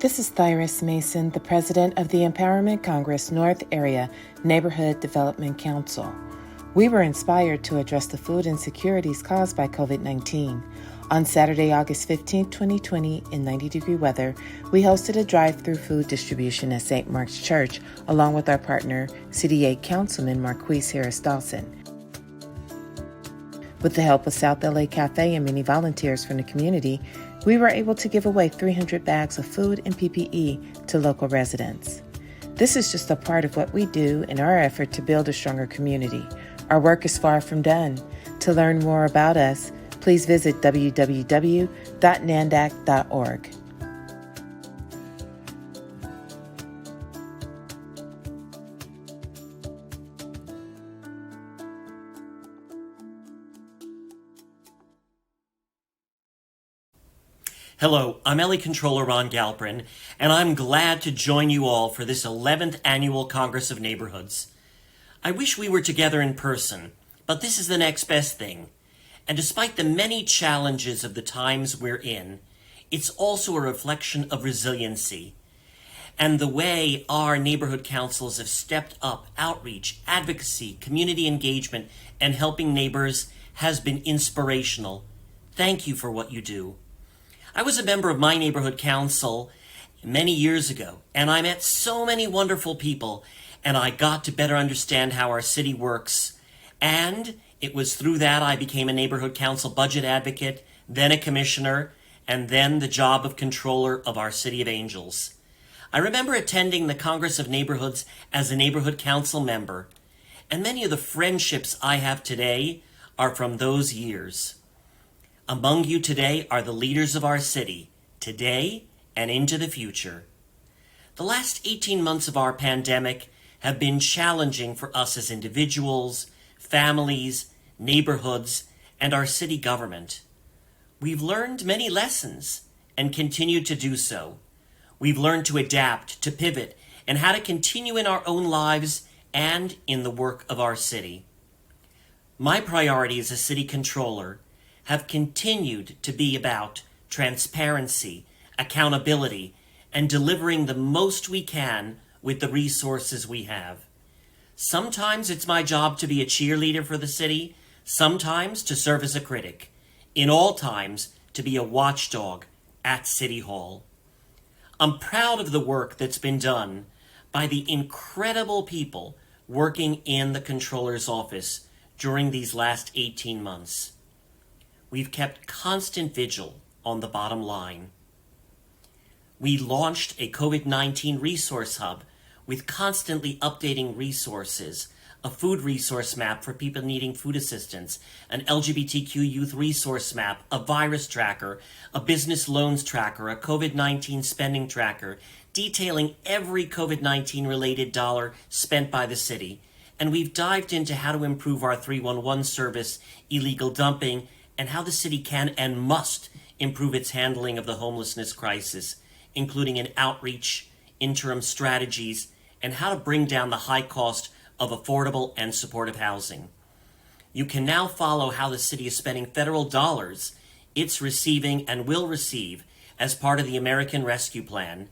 This is Thyris Mason, the president of the Empowerment Congress North Area Neighborhood Development Council. We were inspired to address the food insecurities caused by COVID-19. On Saturday, August 15, 2020, in 90-degree weather, we hosted a drive-through food distribution at St. Mark's Church, along with our partner, City 8 Councilman Marquise Harris Dawson. With the help of South LA Cafe and many volunteers from the community, we were able to give away 300 bags of food and PPE to local residents. This is just a part of what we do in our effort to build a stronger community. Our work is far from done. To learn more about us, please visit www.nandac.org. Hello, I'm LA Controller Ron Galperin, and I'm glad to join you all for this 11th Annual Congress of Neighborhoods. I wish we were together in person, but this is the next best thing. And despite the many challenges of the times we're in, it's also a reflection of resiliency and the way our neighborhood councils have stepped up. Outreach, advocacy, community engagement, and helping neighbors has been inspirational. Thank you for what you do. I was a member of my neighborhood council many years ago, and I met so many wonderful people, and I got to better understand how our city works. And it was through that I became a neighborhood council budget advocate, then a commissioner, and then the job of controller of our City of Angels. I remember attending the Congress of Neighborhoods as a neighborhood council member, and many of the friendships I have today are from those years. Among you today are the leaders of our city, today and into the future. The last 18 months of our pandemic have been challenging for us as individuals, families, neighborhoods, and our city government. We've learned many lessons and continue to do so. We've learned to adapt, to pivot, and how to continue in our own lives and in the work of our city. My priority as a city controller have continued to be about transparency, accountability, and delivering the most we can with the resources we have. Sometimes it's my job to be a cheerleader for the city, sometimes to serve as a critic, in all times to be a watchdog at City Hall. I'm proud of the work that's been done by the incredible people working in the Controller's office during these last 18 months. We've kept constant vigil on the bottom line. We launched a COVID-19 resource hub with constantly updating resources, a food resource map for people needing food assistance, an LGBTQ youth resource map, a virus tracker, a business loans tracker, a COVID-19 spending tracker, detailing every COVID-19 related dollar spent by the city. And we've dived into how to improve our 311 service, illegal dumping, and how the city can and must improve its handling of the homelessness crisis, including in outreach, interim strategies, and how to bring down the high cost of affordable and supportive housing. You can now follow how the city is spending federal dollars it's receiving and will receive as part of the American Rescue Plan,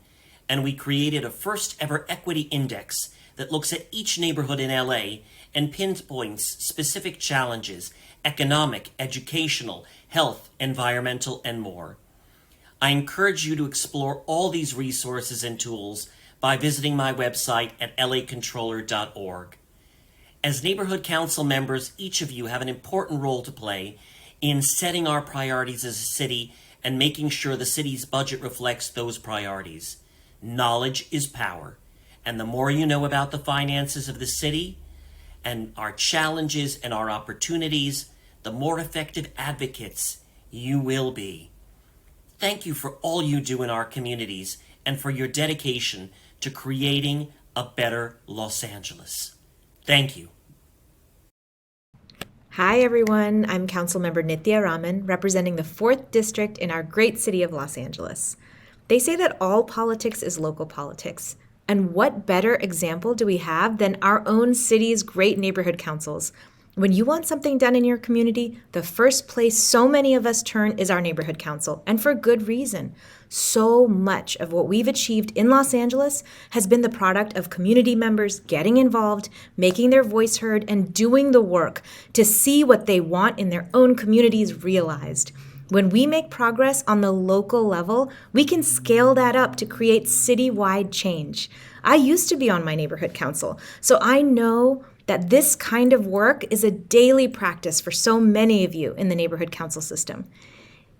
and we created a first ever equity index that looks at each neighborhood in LA and pinpoints specific challenges: economic, educational, health, environmental, and more. I encourage you to explore all these resources and tools by visiting my website at lacontroller.org. As neighborhood council members, each of you have an important role to play in setting our priorities as a city and making sure the city's budget reflects those priorities. Knowledge is power, and the more you know about the finances of the city and our challenges and our opportunities, the more effective advocates you will be. Thank you for all you do in our communities and for your dedication to creating a better Los Angeles. Thank you. Hi everyone, I'm Councilmember Nithya Raman, representing the 4th District in our great city of Los Angeles. They say that all politics is local politics, and what better example do we have than our own city's great neighborhood councils, When you want something done in your community, the first place so many of us turn is our neighborhood council, and for good reason. So much of what we've achieved in Los Angeles has been the product of community members getting involved, making their voice heard, and doing the work to see what they want in their own communities realized. When we make progress on the local level, we can scale that up to create citywide change. I used to be on my neighborhood council, so I know that this kind of work is a daily practice for so many of you in the neighborhood council system.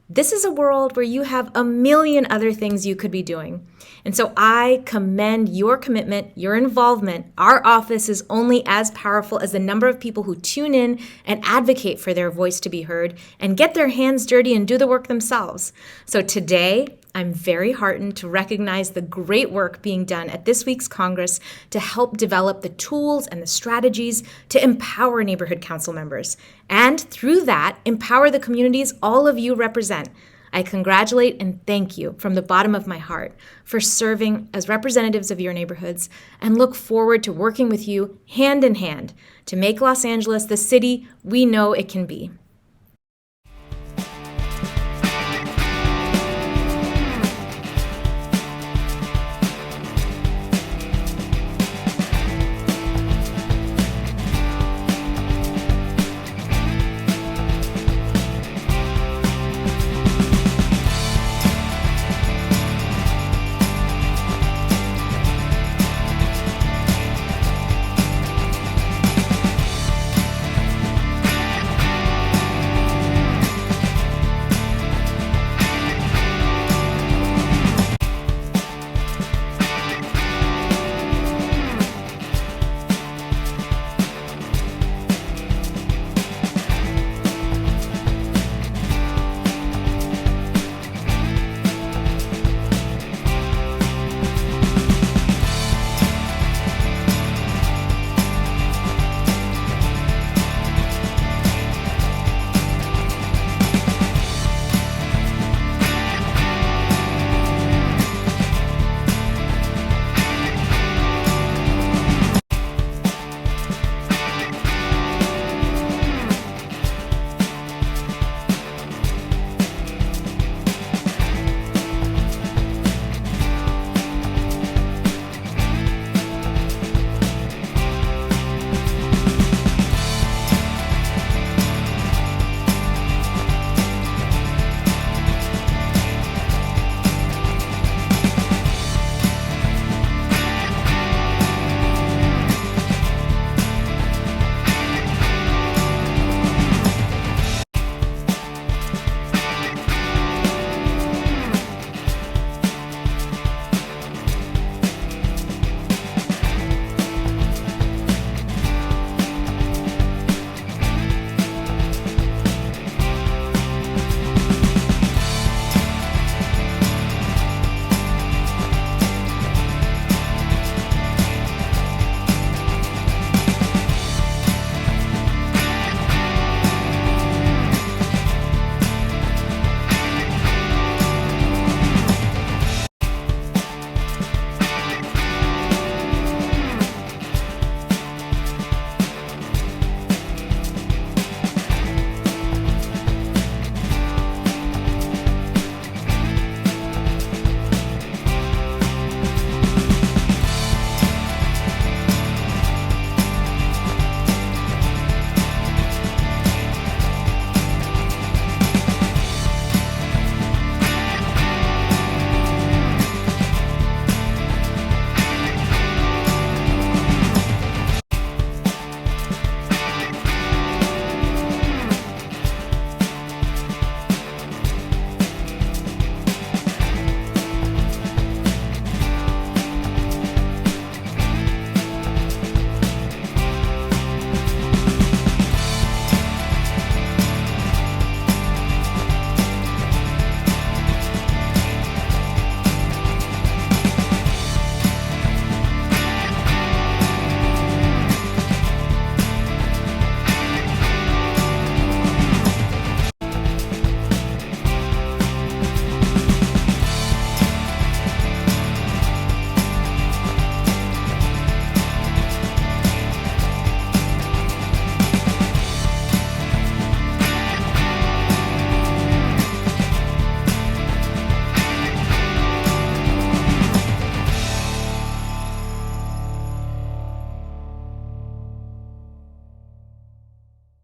This is a world where you have a million other things you could be doing. And so I commend your commitment, your involvement. Our office is only as powerful as the number of people who tune in and advocate for their voice to be heard and get their hands dirty and do the work themselves. So today, I'm very heartened to recognize the great work being done at this week's Congress to help develop the tools and the strategies to empower neighborhood council members, and through that, empower the communities all of you represent. I congratulate and thank you from the bottom of my heart for serving as representatives of your neighborhoods, and look forward to working with you hand in hand to make Los Angeles the city we know it can be.